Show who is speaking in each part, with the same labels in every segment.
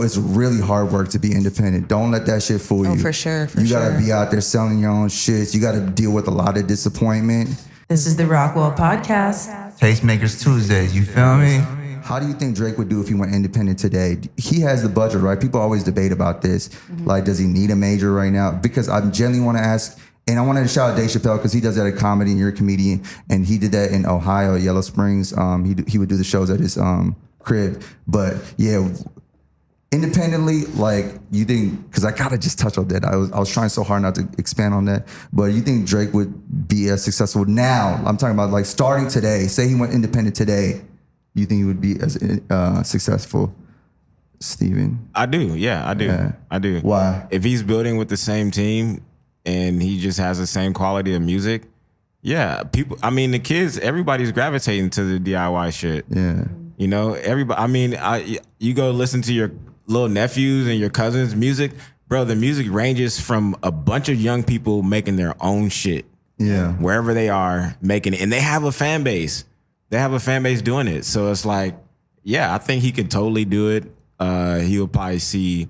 Speaker 1: It's really hard work to be independent. Don't let that shit fool you.
Speaker 2: Oh, for sure.
Speaker 1: You gotta be out there selling your own shit. You gotta deal with a lot of disappointment.
Speaker 2: This is the Rockwell podcast.
Speaker 1: Tastemakers Tuesdays, you feel me? How do you think Drake would do if he went independent today? He has the budget, right? People always debate about this. Like, does he need a major right now? Because I genuinely want to ask, and I wanted to shout out Dave Chappelle because he does that at comedy and you're a comedian. And he did that in Ohio, Yellow Springs. He would do the shows at his crib. But yeah, independently, like, you think, because I gotta just touch on that. I was trying so hard not to expand on that. But you think Drake would be as successful now? I'm talking about like starting today. Say he went independent today. You think he would be as successful, Steven?
Speaker 3: I do. Yeah, I do.
Speaker 1: Yeah.
Speaker 3: I do.
Speaker 1: Why?
Speaker 3: If he's building with the same team and he just has the same quality of music, yeah, people. I mean, the kids, everybody's gravitating to the DIY shit.
Speaker 1: Yeah.
Speaker 3: You know, everybody. I mean, you go listen to your little nephews and your cousins' music, bro. The music ranges from a bunch of young people making their own shit.
Speaker 1: Yeah.
Speaker 3: Wherever they are making it, and they have a fan base. They have a fan base doing it. So it's like, yeah, I think he could totally do it. He will probably see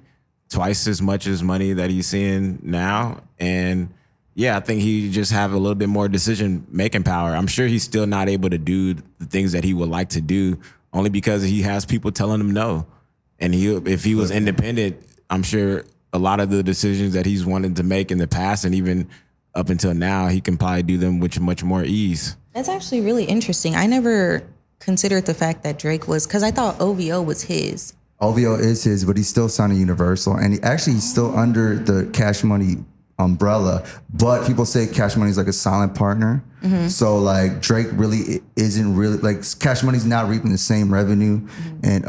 Speaker 3: twice as much as money that he's seeing now. And yeah, I think he just have a little bit more decision-making power. I'm sure he's still not able to do the things that he would like to do only because he has people telling him no. And if he was independent, I'm sure a lot of the decisions that he's wanted to make in the past and even up until now, he can probably do them with much more ease.
Speaker 2: That's actually really interesting. I never considered the fact that Drake was, because I thought OVO was his.
Speaker 1: OVO is his, but he's still signed to Universal. And he's still under the Cash Money umbrella. But people say Cash Money is like a silent partner. So like Drake really isn't really, like Cash Money's not reaping the same revenue and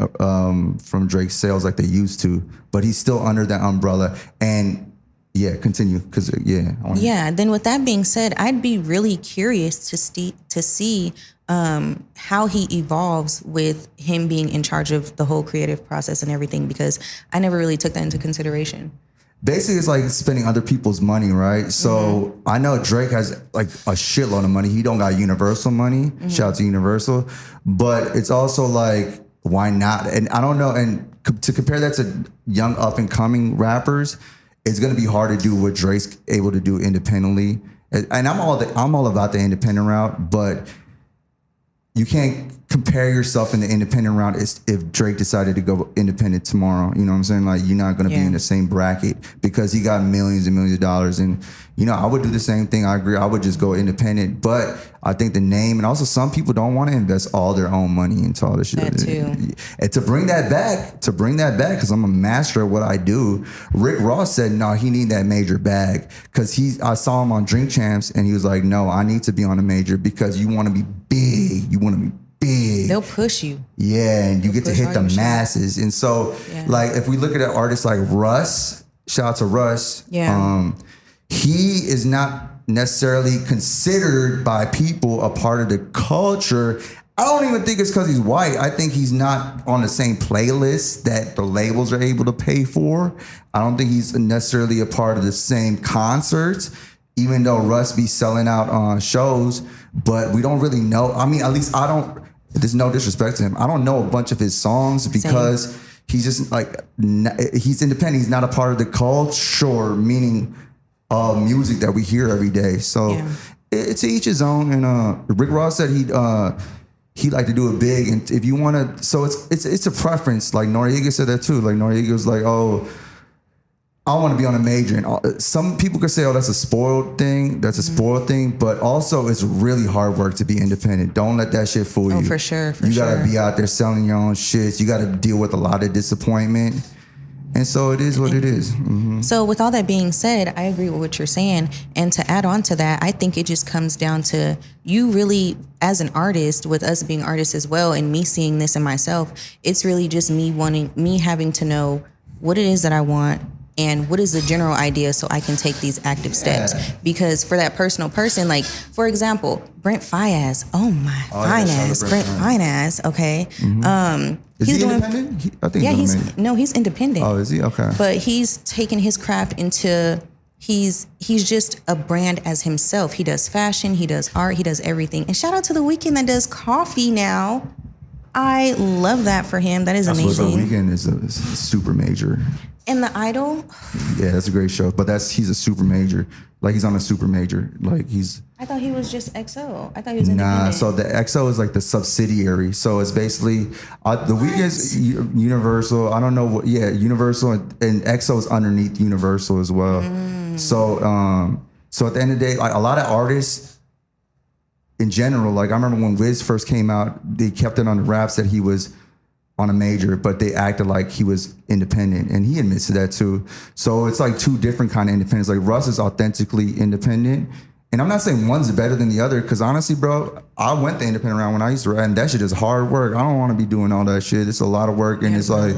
Speaker 1: from Drake's sales like they used to. But he's still under that umbrella. And yeah, continue, because
Speaker 2: Then with that being said, I'd be really curious to see how he evolves with him being in charge of the whole creative process and everything, because I never really took that into consideration.
Speaker 1: Basically, it's like spending other people's money, right? So I know Drake has like a shitload of money. He don't got Universal money. Shout out to Universal. But it's also like, why not? And I don't know. And to compare that to young up and coming rappers, it's gonna be hard to do what Drake's able to do independently. And I'm all about the independent route, but you can't compare yourself in the independent route if Drake decided to go independent tomorrow. You know what I'm saying? Like, you're not gonna be in the same bracket because he got millions and millions of dollars. And you know, I would do the same thing. I agree. I would just go independent. But I think the name, and also some people don't want to invest all their own money into all this shit.
Speaker 2: That too.
Speaker 1: And to bring that back, because I'm a master at what I do, Rick Ross said, no, he need that major bag. Because I saw him on Drink Champs and he was like, no, I need to be on a major because you want to be big. You want to be big.
Speaker 2: They'll push you.
Speaker 1: Yeah, and you get to hit the masses. And so, like, if we look at an artist like Russ, shout out to Russ.
Speaker 2: Yeah.
Speaker 1: He is not necessarily considered by people a part of the culture. I don't even think it's because he's white. I think he's not on the same playlist that the labels are able to pay for. I don't think he's necessarily a part of the same concerts, even though Russ be selling out on shows. But we don't really know. I mean, at least I don't. There's no disrespect to him. I don't know a bunch of his songs because he's just like, he's independent. He's not a part of the culture, meaning music that we hear every day. So it's each his own. And Rick Ross said he like to do it big. And if you want to, so it's a preference. Like Noriega said that too. Like Noriega was like, oh, I want to be on a major. And some people could say, oh, that's a spoiled thing. That's a spoiled thing. But also, it's really hard work to be independent. Don't let that shit fool you.
Speaker 2: Oh, for sure.
Speaker 1: You got to be out there selling your own shit. You got to deal with a lot of disappointment. And so it is what it is.
Speaker 2: So with all that being said, I agree with what you're saying. And to add on to that, I think it just comes down to you really, as an artist, with us being artists as well, and me seeing this in myself, it's really just me having to know what it is that I want and what is the general idea so I can take these active steps. Because for that personal person, like, for example, Brent Faiyaz, Brent Faiyaz, okay.
Speaker 1: Is he independent? I think
Speaker 2: he's independent.
Speaker 1: Oh, is he? Okay.
Speaker 2: But he's taken his craft into, he's just a brand as himself. He does fashion, he does art, he does everything. And shout out to The Weeknd that does coffee now. I love that for him. That is
Speaker 1: So the
Speaker 2: amazing.
Speaker 1: Weeknd is a super major.
Speaker 2: And The Idol,
Speaker 1: Yeah, that's a great show. But he's a super major. Like he's on a super major. Like he's
Speaker 2: I thought he was just XO. I thought he was independent.
Speaker 1: nah. So the XO is like the subsidiary. So it's basically the Weeknd's Universal. I don't know what. Yeah, Universal and XO is underneath Universal as well. So at the end of the day, like a lot of artists in general, like I remember when Wiz first came out, they kept it on the raps that he was on a major, but they acted like he was independent, and he admits to that too. So it's like two different kind of independence. Like Russ is authentically independent, and I'm not saying one's better than the other, because honestly, bro, I went the independent route when I used to rap, and that shit is hard work. I don't want to be doing all that shit. It's a lot of work, and it's like,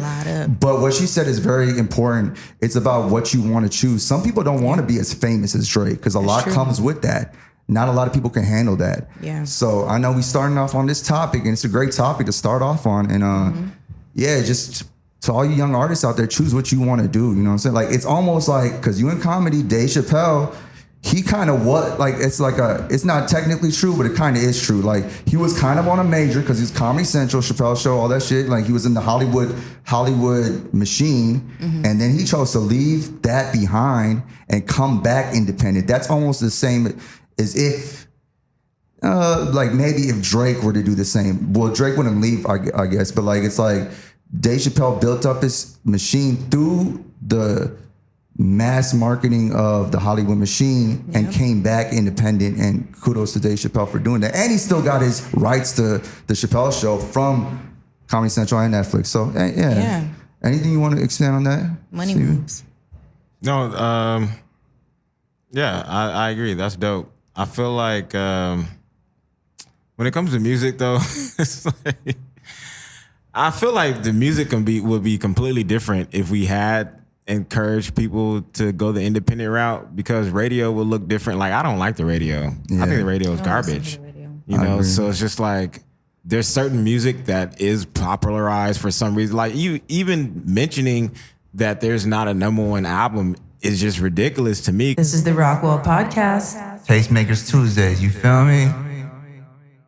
Speaker 1: but what she said is very important. It's about what you want to choose. Some people don't want to be as famous as Drake, because a lot comes with that. Not a lot of people can handle that.
Speaker 2: Yeah.
Speaker 1: So I know we starting off on this topic, and it's a great topic to start off on. And yeah, just to all you young artists out there, choose what you want to do. You know what I'm saying? Like it's almost like, because you in comedy, Dave Chappelle, he kind of it's not technically true, but it kind of is true. Like he was kind of on a major because he's Comedy Central, Chappelle Show, all that shit. Like he was in the Hollywood machine, and then he chose to leave that behind and come back independent. That's almost the same as if, like maybe if Drake were to do the same. Well, Drake wouldn't leave, I guess, but like it's like Dave Chappelle built up his machine through the mass marketing of the Hollywood machine and came back independent, and kudos to Dave Chappelle for doing that. And he still got his rights to the Chappelle Show from Comedy Central and Netflix. So yeah. Anything you want to expand on that?
Speaker 2: Money moves.
Speaker 3: No, yeah, I agree. That's dope. I feel like when it comes to music, though, it's like, I feel like the music would be completely different if we had encouraged people to go the independent route, because radio would look different. Like I don't like the radio. I think the radio is garbage. You know, so it's just like there's certain music that is popularized for some reason. Like you even mentioning that there's not a #1 album is just ridiculous to me.
Speaker 4: This is the Rockwell podcast.
Speaker 1: Tastemakers Tuesdays, you feel me?